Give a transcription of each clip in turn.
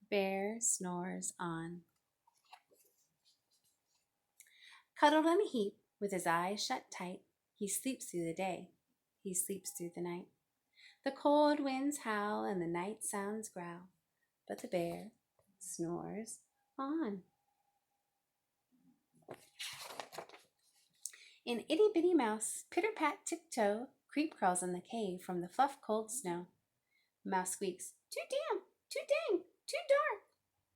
Bear snores on. Cuddled in a heap, with his eyes shut tight, he sleeps through the day, he sleeps through the night. The cold winds howl and the night sounds growl, but the bear snores on. An itty-bitty mouse, pitter-pat tiptoe, creep crawls in the cave from the fluff cold snow. Mouse squeaks, too damp, too dang, too dark.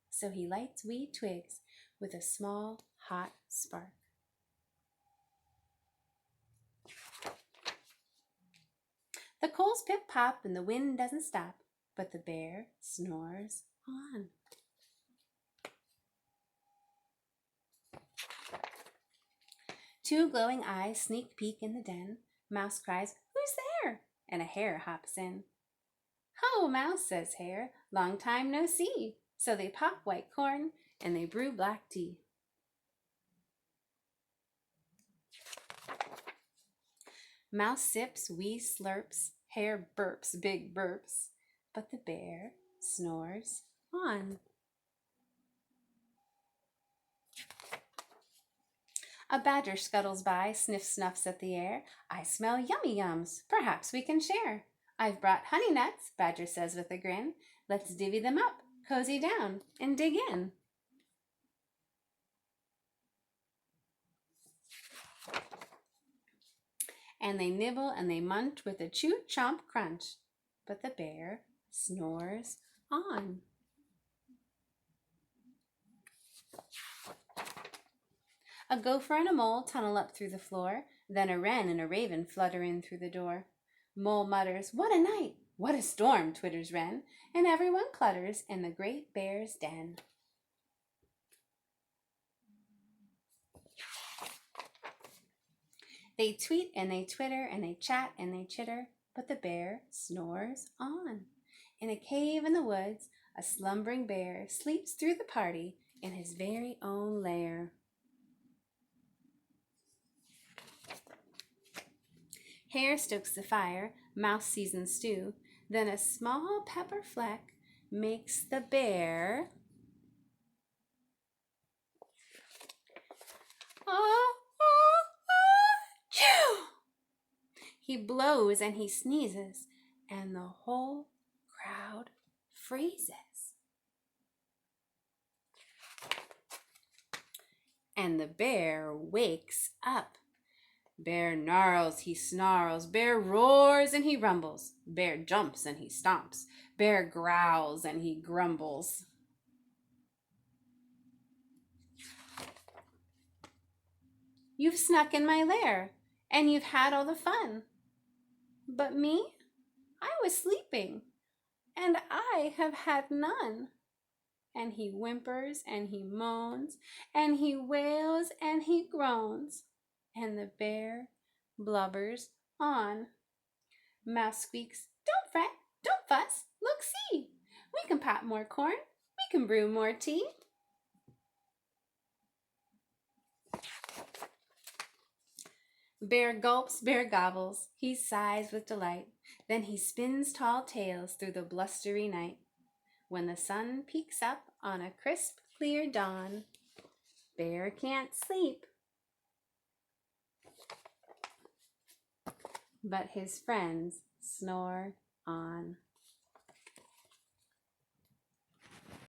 So he lights wee twigs with a small hot spark. The coals pip-pop and the wind doesn't stop, but the bear snores on. Two glowing eyes sneak peek in the den. Mouse cries, who's there? And a hare hops in. Ho, Mouse, says Hare, long time no see. So they pop white corn and they brew black tea. Mouse sips, wee slurps, Hare burps, big burps, but the bear snores on. A badger scuttles by, sniffs at the air. I smell yummy yums, perhaps we can share. I've brought honey nuts, Badger says with a grin. Let's divvy them up, cozy down, and dig in. And they nibble and they munch with a chew chomp crunch, but the bear snores on. A gopher and a mole tunnel up through the floor, then a wren and a raven flutter in through the door. Mole mutters, what a night, what a storm, twitters wren, and everyone clutters in the great bear's den. They tweet and they twitter and they chat and they chitter, but the bear snores on. In a cave in the woods, a slumbering bear sleeps through the party in his very own lair. Hare stokes the fire, Mouse seasons stew, then a small pepper fleck makes the bear chew! He blows and he sneezes, and the whole crowd freezes. And the bear wakes up. Bear gnarls, he snarls, bear roars and he rumbles, bear jumps and he stomps, bear growls and he grumbles. You've snuck in my lair, and you've had all the fun. But me? I was sleeping, and I have had none. And he whimpers and he moans, and he wails and he groans, and the bear blubbers on. Mouse squeaks, don't fret, don't fuss, look, see. We can pop more corn, we can brew more tea. Bear gulps, bear gobbles, he sighs with delight. Then he spins tall tales through the blustery night. When the sun peeks up on a crisp, clear dawn, bear can't sleep, but his friends snore on.